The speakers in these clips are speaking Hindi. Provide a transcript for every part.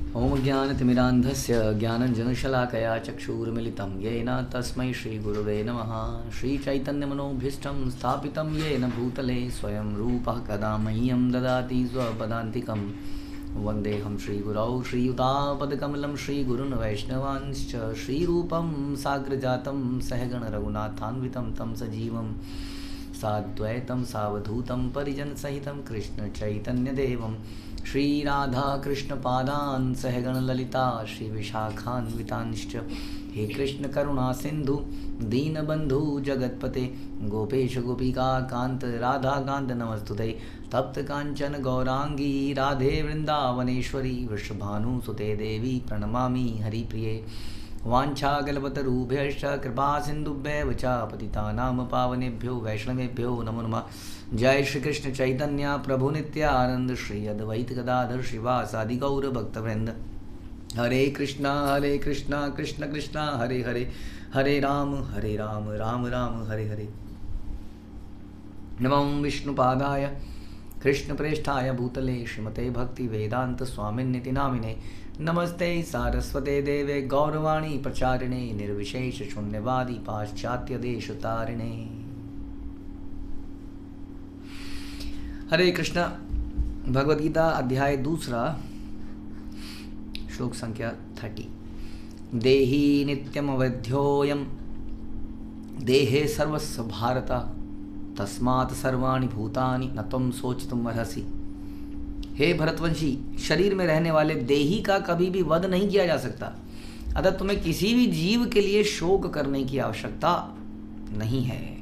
ओम ज्ञानतिमिरान्धस्य ज्ञानञ्जनशलाकया चक्षुरुन्मिलितं येन तस्मै श्रीगुरुवे नमः। श्रीचैतन्यमनोभीष्टं स्थापितं येन भूतले स्वयं रूपः कदा मह्यं ददाति स्वपदान्तिकं। वन्देऽहं श्रीगुरौ श्रीयुतापदकमलं श्रीगुरुन् वैष्णवांश्च श्रीरूपं साग्रजातं सहगणरघुनाथान्वितं तं सजीवं साद्वैतं सावधूतं परिजनसहितं कृष्णचैतन्यदेवं श्रीराधाकृष्णपादान् सहगणललिता श्रीविशाखान्वितांश्च। हे कृष्णकरुणा सिन्धु दीनबन्धु जगत्पते गोपेश गोपिका कान्त राधाकान्त नमस्तुते। तप्त काञ्चन गौरांगी राधे वृन्दावनेश्वरी वृषभानुसुते देवी प्रणमामि हरिप्रिये। वाञ्छाकल्पतरुभ्यश्च कृपासिन्धुभ्यैव च पतितानां पावनेभ्यो वैष्णवेभ्यो नमो नमः। जय श्री कृष्ण चैतन्य प्रभु नित्यानंद श्री अद्वैत गदाधर श्रीवासादि गौर भक्तवृंद। हरे कृष्णा कृष्ण कृष्णा हरे हरे, हरे राम राम राम हरे हरे। नमो विष्णुपादाय कृष्णप्रेष्ठाय भूतले श्रीमते भक्ति वेदांत स्वामिन्निति नामिने। नमस्ते सारस्वते देवे गौरवाणी प्रचारिणे निर्विशेष शून्यवादी पाश्चात्य देश तारिणे। हरे कृष्णा। भगवद गीता अध्याय 2 श्लोक संख्या 30। देही नित्यमवध्योऽयं देहे सर्वस्व भारत तस्मात् सर्वाणि भूतानि न त्वं शोचितुम् अर्हसि। हे भरतवंशी, शरीर में रहने वाले देही का कभी भी वध नहीं किया जा सकता, अतः तुम्हें किसी भी जीव के लिए शोक करने की आवश्यकता नहीं है।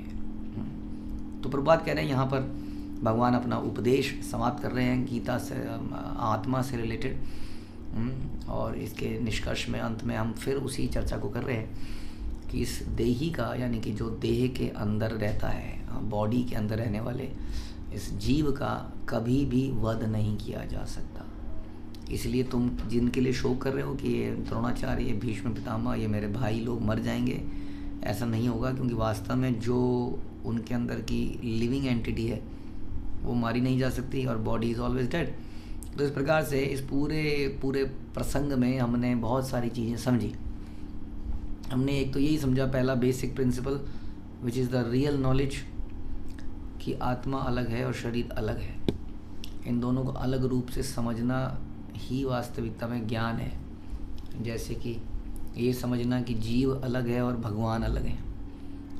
तो प्रभुपाद कह रहे हैं, यहाँ पर भगवान अपना उपदेश समाप्त कर रहे हैं गीता से, आत्मा से रिलेटेड, और इसके निष्कर्ष में अंत में हम फिर उसी चर्चा को कर रहे हैं कि इस देही का, यानी कि जो देह के अंदर रहता है, बॉडी के अंदर रहने वाले इस जीव का कभी भी वध नहीं किया जा सकता। इसलिए तुम जिनके लिए शोक कर रहे हो कि ये द्रोणाचार्य, ये भीष्म पितामह, ये मेरे भाई लोग मर जाएंगे, ऐसा नहीं होगा, क्योंकि वास्तव में जो उनके अंदर की लिविंग एंटिटी है वो मारी नहीं जा सकती, और बॉडी इज़ ऑलवेज डेड। तो इस प्रकार से इस पूरे प्रसंग में हमने बहुत सारी चीज़ें समझी। हमने एक तो यही समझा, पहला basic principle which is the real knowledge, कि आत्मा अलग है और शरीर अलग है। इन दोनों को अलग रूप से समझना ही वास्तविकता में ज्ञान है। जैसे कि ये समझना कि जीव अलग है और भगवान अलग है।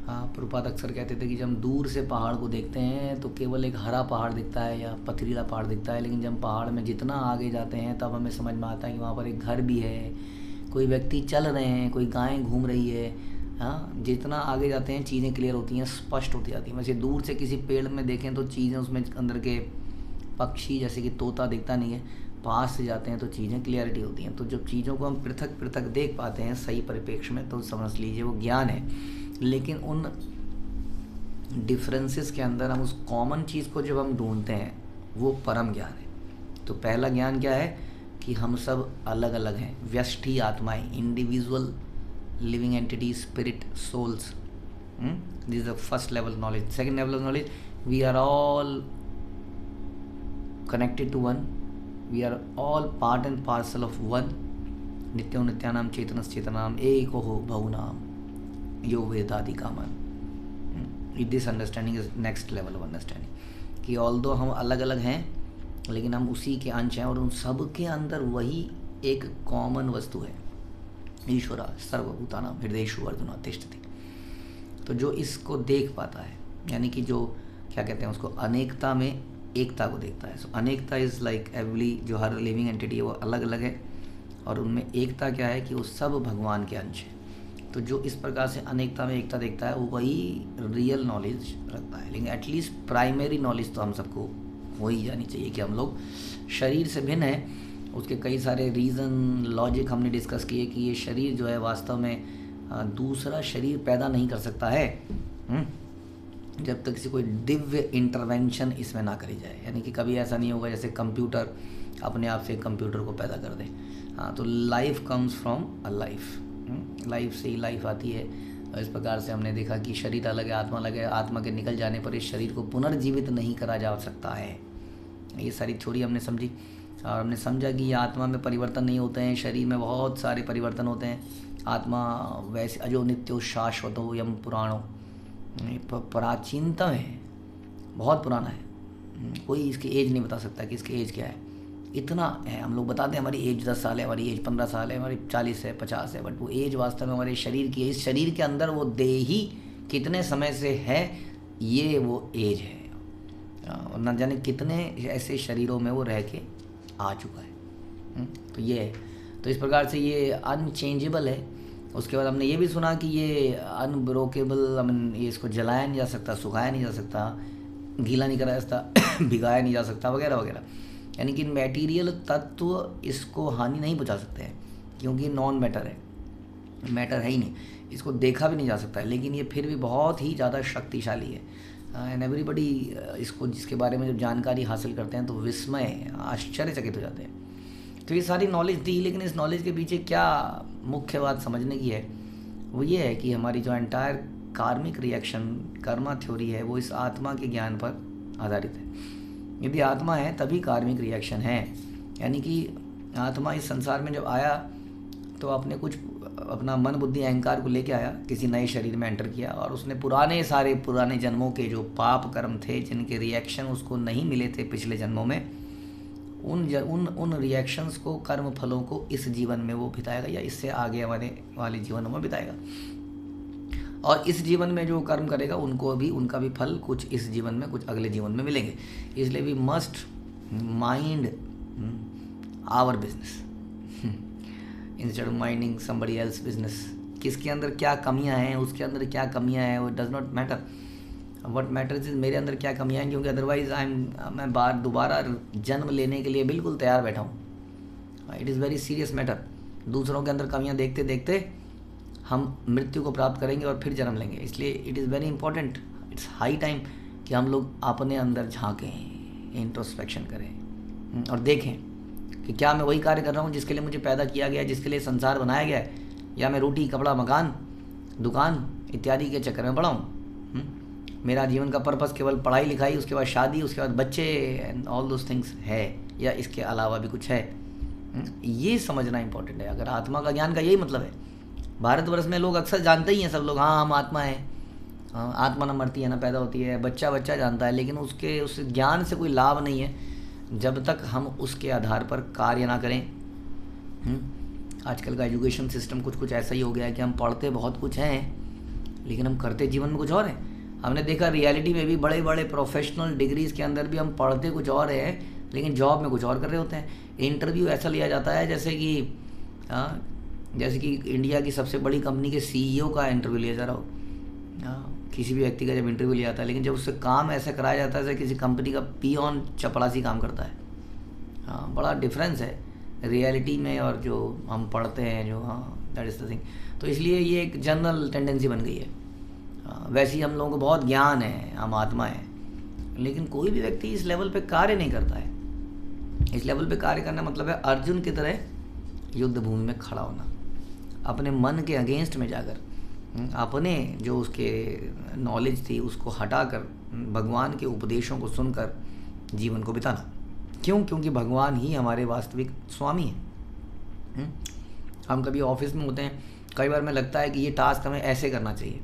हाँ, प्रभुपाद अक्सर कहते थे कि जब हम दूर से पहाड़ को देखते हैं तो केवल एक हरा पहाड़ दिखता है या पथरीला पहाड़ दिखता है, लेकिन जब पहाड़ में जितना आगे जाते हैं तब हमें समझ में आता है कि वहाँ पर एक घर भी है, कोई व्यक्ति चल रहे हैं, कोई गायें घूम रही है। हाँ, जितना आगे जाते हैं चीज़ें क्लियर होती हैं, स्पष्ट होती जाती हैं। वैसे दूर से किसी पेड़ में देखें तो चीज़ें, उसमें अंदर के पक्षी जैसे कि तोता दिखता नहीं है, पास से जाते हैं तो चीज़ें क्लियरिटी होती हैं। तो जब चीज़ों को हम पृथक पृथक देख पाते हैं सही परिप्रेक्ष्य में, तो समझ लीजिए वो ज्ञान है। लेकिन उन डिफरेंसेस के अंदर हम उस कॉमन चीज़ को जब हम ढूंढते हैं, वो परम ज्ञान है। तो पहला ज्ञान क्या है कि हम सब अलग अलग हैं, व्यष्टि आत्माएं, individual living entity, spirit, souls. This is the first level knowledge. Second level of knowledge, we are all connected to one, we are all part and parcel of one. नित्यो नित्यानाम चेतनश्चेतनाम एको बहुनाम यो वेदादि कामन। This understanding is next level of understanding, कि ऑल्दो हम अलग अलग हैं लेकिन हम उसी के अंश हैं, और उन सब के अंदर वही एक कॉमन वस्तु है, ईश्वरा सर्वभूतानां हृदयेषु अर्जुन तिष्ठति। तो जो इसको देख पाता है, यानी कि जो क्या कहते हैं उसको, अनेकता में एकता को देखता है। सो अनेकता इज़ लाइक एवरी, जो हर लिविंग एंटिटी है वो अलग अलग है, और उनमें एकता क्या है कि वो सब भगवान के अंश है। तो जो इस प्रकार से अनेकता में एकता देखता है वो वही रियल नॉलेज रखता है। लेकिन एटलीस्ट प्राइमरी नॉलेज तो हम सबको हो ही जानी चाहिए कि हम लोग शरीर से भिन्न हैं। उसके कई सारे रीज़न, लॉजिक हमने डिस्कस किए कि ये शरीर जो है वास्तव में दूसरा शरीर पैदा नहीं कर सकता है जब तक किसी कोई दिव्य इंटरवेंशन इसमें ना करी जाए। यानी कि कभी ऐसा नहीं होगा जैसे कंप्यूटर अपने आप से कंप्यूटर को पैदा कर दे। हाँ, तो life comes from a life, life से ही लाइफ आती है। और इस प्रकार से हमने देखा कि शरीर अलग है, आत्मा अलग है। आत्मा के निकल जाने पर इस शरीर को पुनर्जीवित नहीं करा जा सकता है। ये सारी थ्योरी हमने समझी। और हमने समझा कि ये आत्मा में परिवर्तन नहीं होते हैं, शरीर में बहुत सारे परिवर्तन होते हैं। आत्मा वैसे अजो नित्यो शाश्वतो यम पुराणो, प्राचीनतम है, बहुत पुराना है। कोई इसकी एज नहीं बता सकता कि इसकी एज क्या है, इतना है। हम लोग बताते हैं हमारी एज 10 साल है, हमारी एज 15 साल है, हमारी 40 है, 50 है, बट वो एज वास्तव में हमारे शरीर की, इस शरीर के अंदर वो देही कितने समय से है, ये वो एज है। न जाने कितने ऐसे शरीरों में वो रह के आ चुका है। तो ये है। तो इस प्रकार से ये अनचेंजेबल है। उसके बाद हमने ये भी सुना कि ये अनब्रोकेबल, ये इसको जलाया नहीं जा सकता, सुखाया नहीं जा सकता, गीला नहीं करा जा सकता, भिगाया नहीं जा सकता, वगैरह वगैरह। यानी कि मैटीरियल तत्व इसको हानि नहीं पहुंचा सकते हैं, क्योंकि नॉन मैटर है, मैटर है ही नहीं, इसको देखा भी नहीं जा सकता है, लेकिन ये फिर भी बहुत ही ज़्यादा शक्तिशाली है। एंड एवरीबडी इसको, जिसके बारे में जब जानकारी हासिल करते हैं तो विस्मय, आश्चर्यचकित हो जाते हैं। तो ये सारी नॉलेज थी, लेकिन इस नॉलेज के पीछे क्या मुख्य बात समझने की है, वो ये है कि हमारी जो एंटायर कार्मिक रिएक्शन, कर्मा थ्योरी है, वो इस आत्मा के ज्ञान पर आधारित है। यदि आत्मा है तभी कार्मिक रिएक्शन है। यानी कि आत्मा इस संसार में जब आया तो अपने कुछ अपना मन बुद्धि अहंकार को लेके आया, किसी नए शरीर में एंटर किया, और उसने पुराने जन्मों के जो पाप कर्म थे, जिनके रिएक्शन उसको नहीं मिले थे पिछले जन्मों में, उन रिएक्शंस को, कर्म फलों को इस जीवन में वो बिताएगा, या इससे आगे हमारे वाले जीवनों में बिताएगा। और इस जीवन में जो कर्म करेगा उनका भी फल कुछ इस जीवन में, कुछ अगले जीवन में मिलेंगे। इसलिए we must mind our business instead of minding somebody else business. किसके अंदर क्या कमियां हैं, उसके अंदर क्या कमियां हैं, वो does not matter. What matters is मेरे अंदर क्या कमियां हैं, क्योंकि अदरवाइज मैं दोबारा जन्म लेने के लिए बिल्कुल तैयार बैठा हूँ। It is very serious matter. दूसरों के अंदर कमियां देखते देखते हम मृत्यु को प्राप्त करेंगे और फिर जन्म लेंगे। इसलिए it is very important, it's high time कि हम लोग अपने अंदर झांकें, इंट्रोस्पेक्शन करें और देखें कि क्या मैं वही कार्य कर रहा हूँ जिसके लिए मुझे पैदा किया गया है, जिसके लिए संसार बनाया गया है, या मैं रोटी कपड़ा मकान दुकान इत्यादि के चक्कर में पड़ा हूँ। मेरा जीवन का पर्पस केवल पढ़ाई लिखाई, उसके बाद शादी, उसके बाद बच्चे एंड ऑल दोज थिंग्स है, या इसके अलावा भी कुछ है। ये समझना इंपॉर्टेंट है। अगर आत्मा का ज्ञान का यही मतलब है, भारतवर्ष में लोग अक्सर जानते ही हैं, सब लोग, हाँ हम आत्मा है, आत्मा ना मरती है ना पैदा होती है, बच्चा जानता है, लेकिन उस ज्ञान से कोई लाभ नहीं है जब तक हम उसके आधार पर कार्य ना करें। आजकल का एजुकेशन सिस्टम कुछ ऐसा ही हो गया है कि हम पढ़ते बहुत कुछ हैं, लेकिन हम करते जीवन में कुछ और है। हमने देखा रियलिटी में भी बड़े बड़े प्रोफेशनल डिग्रीज़ के अंदर भी हम पढ़ते कुछ और है, लेकिन जॉब में कुछ और कर रहे होते हैं। इंटरव्यू ऐसा लिया जाता है जैसे कि इंडिया की सबसे बड़ी कंपनी के CEO का इंटरव्यू लिया जा रहा हो। किसी भी व्यक्ति का जब इंटरव्यू लिया जाता है, लेकिन जब उससे काम ऐसा कराया जाता है जैसे किसी कंपनी का पियोन चपरासी काम करता है। हाँ, बड़ा डिफरेंस है रियलिटी में और जो हम पढ़ते हैं, जो दैट इज़ द थिंग। तो इसलिए ये एक जनरल टेंडेंसी बन गई है। वैसे ही हम लोगों को बहुत ज्ञान है, हम आत्मा है, लेकिन कोई भी व्यक्ति इस लेवल पे कार्य नहीं करता है। इस लेवल पे कार्य करना मतलब है अर्जुन की तरह युद्ध भूमि में खड़ा होना, अपने मन के अगेंस्ट में जाकर, अपने जो उसके नॉलेज थी उसको हटाकर भगवान के उपदेशों को सुनकर जीवन को बिताना। क्योंकि भगवान ही हमारे वास्तविक स्वामी हैं। हम कभी ऑफिस में होते हैं, कई बार हमें लगता है कि ये टास्क हमें ऐसे करना चाहिए,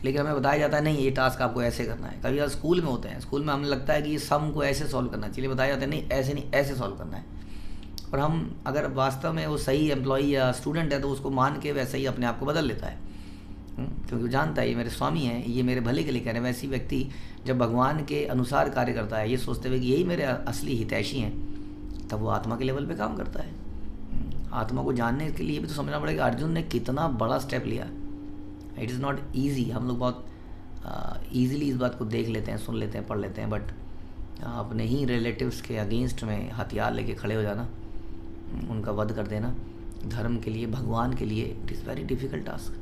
लेकिन हमें बताया जाता है नहीं ये टास्क आपको ऐसे करना है। कभी बार स्कूल में होते हैं, स्कूल में हमें लगता है कि ये सम को ऐसे सॉल्व करना चाहिए, बताया जाता है नहीं ऐसे नहीं, ऐसे सॉल्व करना है। और हम अगर वास्तव में वो सही एम्प्लॉई या स्टूडेंट है तो उसको मान के वैसे ही अपने आप को बदल लेता है, क्योंकि वो जानता है ये मेरे स्वामी हैं, ये मेरे भले के लिए कह रहे हैं। वैसे ही व्यक्ति जब भगवान के अनुसार कार्य करता है, ये सोचते हुए कि यही मेरे असली हितैषी हैं, तब वो आत्मा के लेवल पे काम करता है। आत्मा को जानने के लिए भी तो समझना पड़ेगा अर्जुन ने कितना बड़ा स्टेप लिया। It is not easy. हम लोग बहुत ईजीली इस बात को देख लेते हैं, सुन लेते हैं, पढ़ लेते हैं, बट अपने ही रिलेटिव्स के अगेंस्ट में हथियार लेके खड़े हो जाना, उनका वध कर देना धर्म के लिए, भगवान के लिए, it is very difficult task,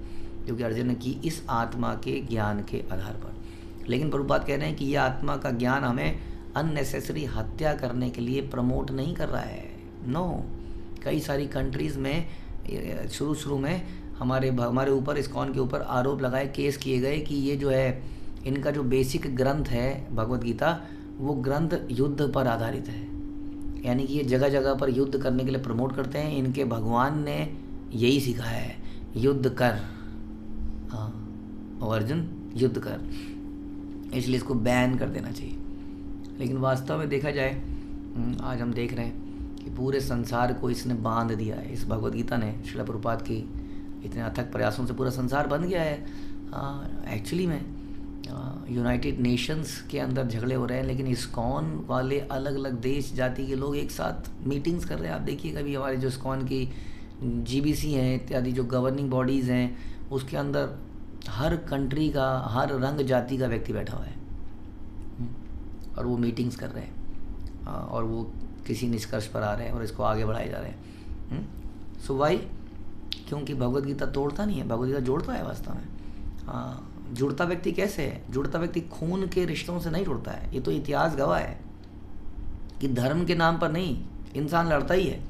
क्योंकि अर्जुन ने की इस आत्मा के ज्ञान के आधार पर। लेकिन प्रभुपाद कह रहे हैं कि यह आत्मा का ज्ञान हमें अननेसेसरी हत्या करने के लिए प्रमोट नहीं कर रहा है। नो, कई सारी कंट्रीज़ में शुरू में हमारे ऊपर, इस्कॉन के ऊपर आरोप लगाए, केस किए गए कि ये जो है इनका जो बेसिक ग्रंथ है भगवद गीता, वो ग्रंथ युद्ध पर आधारित है। यानी कि ये जगह जगह पर युद्ध करने के लिए प्रमोट करते हैं। इनके भगवान ने यही सिखाया है, युद्ध कर। हाँ, और अर्जुन युद्ध कर, इसलिए इसको बैन कर देना चाहिए। लेकिन वास्तव में देखा जाए, आज हम देख रहे हैं कि पूरे संसार को इसने बांध दिया है। इस भगवद गीता ने, श्रील प्रभुपाद की इतने अथक प्रयासों से पूरा संसार बंध गया है। एक्चुअली में यूनाइटेड नेशंस के अंदर झगड़े हो रहे हैं, लेकिन इस्कॉन वाले अलग अलग देश जाति के लोग एक साथ मीटिंग्स कर रहे हैं। आप देखिए, कभी हमारे जो इस्कॉन की जीबीसी हैं इत्यादि जो गवर्निंग बॉडीज़ हैं, उसके अंदर हर कंट्री का, हर रंग जाति का व्यक्ति बैठा हुआ है और वो मीटिंग्स कर रहे हैं और वो किसी निष्कर्ष पर आ रहे हैं और इसको आगे बढ़ाए जा रहे हैं। सो वाई? क्योंकि भगवद गीता तोड़ता नहीं है, भगवद गीता जोड़ता है वास्तव में। जुड़ता व्यक्ति कैसे है? जुड़ता व्यक्ति खून के रिश्तों से नहीं जुड़ता है। ये तो इतिहास गवाह है कि धर्म के नाम पर नहीं, इंसान लड़ता ही है।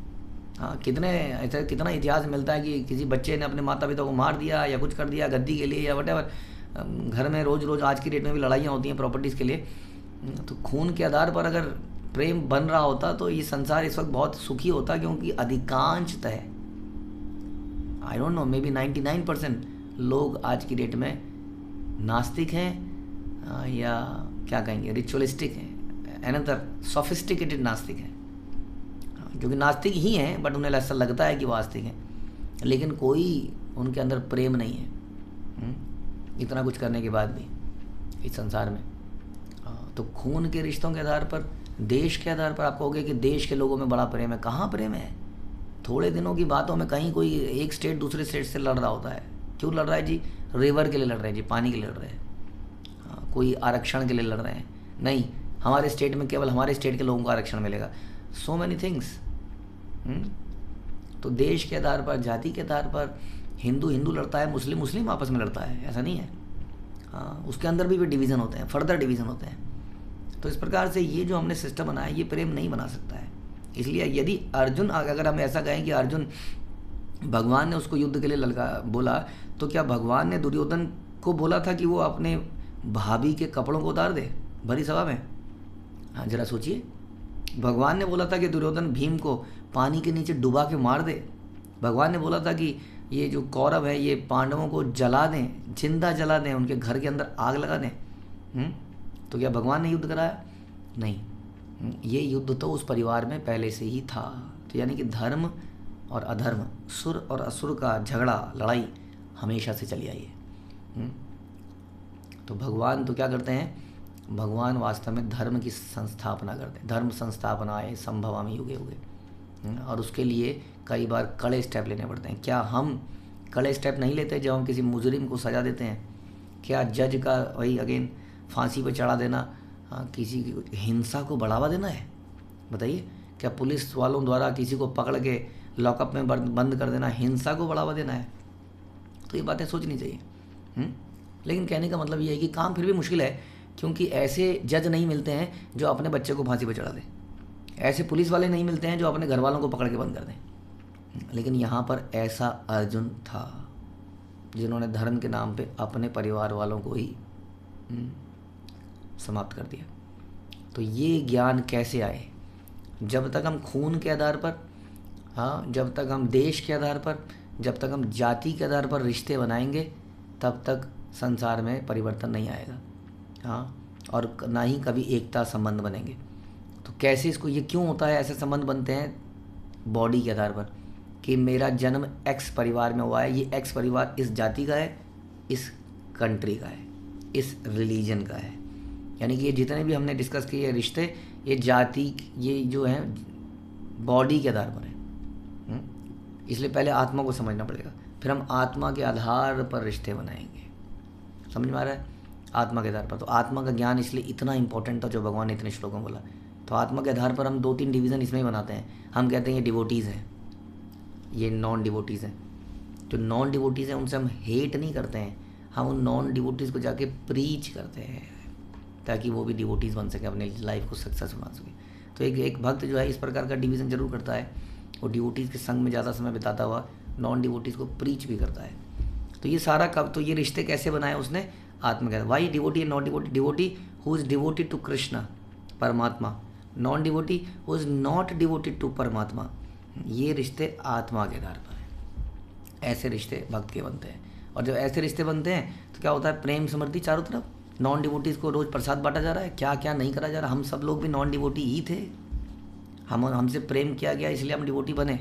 कितने ऐसा, कितना इतिहास मिलता है कि किसी बच्चे ने अपने माता पिता को मार दिया या कुछ कर दिया गद्दी के लिए या वटेवर। घर में रोज़ रोज़ आज की डेट में भी लड़ाइयाँ होती हैं प्रॉपर्टीज़ के लिए। तो खून के आधार पर अगर प्रेम बन रहा होता तो ये संसार इस वक्त बहुत सुखी होता, क्योंकि अधिकांशतः, I don't know, may be 99% लोग आज की डेट में नास्तिक हैं या क्या कहेंगे, रिचुअलिस्टिक हैं, अनदर सोफिस्टिकेटेड नास्तिक हैं, जो कि नास्तिक ही हैं बट उन्हें ऐसा लगता है कि वो आस्तिक हैं, लेकिन कोई उनके अंदर प्रेम नहीं है इतना कुछ करने के बाद भी इस संसार में। तो खून के रिश्तों के आधार पर, देश के आधार पर आप कहोगे कि देश के लोगों में बड़ा प्रेम है। कहाँ प्रेम है? थोड़े दिनों की बातों में कहीं कोई एक स्टेट दूसरे स्टेट से लड़ रहा होता है। क्यों लड़ रहा है जी? रिवर के लिए लड़ रहे हैं जी, पानी के लिए लड़ रहे हैं। कोई आरक्षण के लिए लड़ रहे हैं, नहीं, हमारे स्टेट में केवल हमारे स्टेट के लोगों को आरक्षण मिलेगा। So many things. तो देश के आधार पर, जाति के आधार पर हिंदू हिंदू लड़ता है, मुस्लिम मुस्लिम आपस में लड़ता है, ऐसा नहीं है। उसके अंदर भी डिवीज़न होते हैं, फर्दर डिवीज़न होते हैं। तो इस प्रकार से ये जो हमने सिस्टम बनाया, ये प्रेम नहीं बना सकता है। इसलिए यदि अर्जुन, अगर हम ऐसा कहें कि अर्जुन, भगवान ने उसको युद्ध के लिए बोला, तो क्या भगवान ने दुर्योधन को बोला था कि वो अपने भाभी के कपड़ों को उतार दे भरी सभा में? हाँ, जरा सोचिए। भगवान ने बोला था कि दुर्योधन भीम को पानी के नीचे डुबा के मार दे। भगवान ने बोला था कि ये जो कौरव है ये पांडवों को जला दें, जिंदा जला दें, उनके घर के अंदर आग लगा दें। तो क्या भगवान ने युद्ध कराया? नहीं, ये युद्ध तो उस परिवार में पहले से ही था। तो यानी कि धर्म और अधर्म, सुर और असुर का झगड़ा, लड़ाई हमेशा से चली आई है। तो भगवान तो क्या करते हैं? भगवान वास्तव में धर्म की संस्थापना करते हैं। धर्म संस्थापनाए संभवामि युगे युगे। और उसके लिए कई बार कड़े स्टेप लेने पड़ते हैं। क्या हम कड़े स्टेप नहीं लेते जब हम किसी मुजरिम को सज़ा देते हैं? क्या जज का वही अगेन फांसी पर चढ़ा देना किसी की हिंसा को बढ़ावा देना है? बताइए, क्या पुलिस वालों द्वारा किसी को पकड़ के लॉकअप में बंद कर देना हिंसा को बढ़ावा देना है? तो ये बातें सोचनी चाहिए। लेकिन कहने का मतलब ये है कि काम फिर भी मुश्किल है, क्योंकि ऐसे जज नहीं मिलते हैं जो अपने बच्चे को फांसी पर चढ़ा दें, ऐसे पुलिस वाले नहीं मिलते हैं जो अपने घर वालों को पकड़ के बंद कर दें। लेकिन यहाँ पर ऐसा अर्जुन था जिन्होंने धर्म के नाम पे अपने परिवार वालों को ही समाप्त कर दिया। तो ये ज्ञान कैसे आए? जब तक हम खून के आधार पर, जब तक हम देश के आधार पर, जब तक हम जाति के आधार पर रिश्ते बनाएंगे, तब तक संसार में परिवर्तन नहीं आएगा। और ना ही कभी एकता संबंध बनेंगे। तो कैसे इसको, ये क्यों होता है? ऐसे संबंध बनते हैं बॉडी के आधार पर कि मेरा जन्म एक्स परिवार में हुआ है, ये एक्स परिवार इस जाति का है, इस कंट्री का है, इस रिलीजन का है। यानी कि ये जितने भी हमने डिस्कस किए रिश्ते, ये जाति, ये जो है बॉडी के आधार पर है। इसलिए पहले आत्मा को समझना पड़ेगा, फिर हम आत्मा के आधार पर रिश्ते बनाएंगे। समझ में आ रहा है? आत्मा के आधार पर। तो आत्मा का ज्ञान इसलिए इतना इंपॉर्टेंट था जो भगवान ने इतने श्लोकों में बोला। तो आत्मा के आधार पर हम 2-3 डिवीज़न इसमें ही बनाते हैं। हम कहते हैं ये डिवोटीज़ हैं, ये नॉन डिवोटीज़ हैं। जो नॉन डिवोटीज़ हैं उनसे हम हेट नहीं करते हैं, हम उन नॉन डिवोटीज़ को जाके प्रीच करते हैं ताकि वो भी डिवोटीज़ बन सके, अपने लाइफ को सक्सेस बना सके। तो एक भक्त जो है इस प्रकार का डिवीज़न जरूर करता है, वो डिवोटीज़ के संग में ज़्यादा समय बिताता हुआ नॉन डिवोटीज़ को प्रीच भी करता है। तो ये सारा कब, तो ये रिश्ते कैसे बनाए उसने? आत्मा के। Why devotee and not devotee? Devotee who is devoted to Krishna, परमात्मा, non devotee was not devoted to परमात्मा। ये रिश्ते आत्मा के आधार पर हैं। ऐसे रिश्ते भक्त के बनते हैं। और जब ऐसे रिश्ते बनते हैं तो क्या होता है, प्रेम समृद्धि चारों तरफ। नॉन डिवोटीज़ को रोज़ प्रसाद बांटा जा रहा है, क्या क्या नहीं करा जा रहा। हम सब लोग भी नॉन डिवोटी ही थे, हमसे प्रेम किया गया इसलिए हम डिवोटी बने।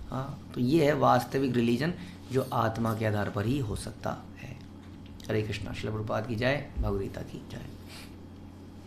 हाँ, तो ये है वास्तविक रिलीजन जो आत्मा के आधार पर ही हो सकता है। हरे कृष्णा। श्रील प्रभुपाद की जय, भगवद गीता की जय।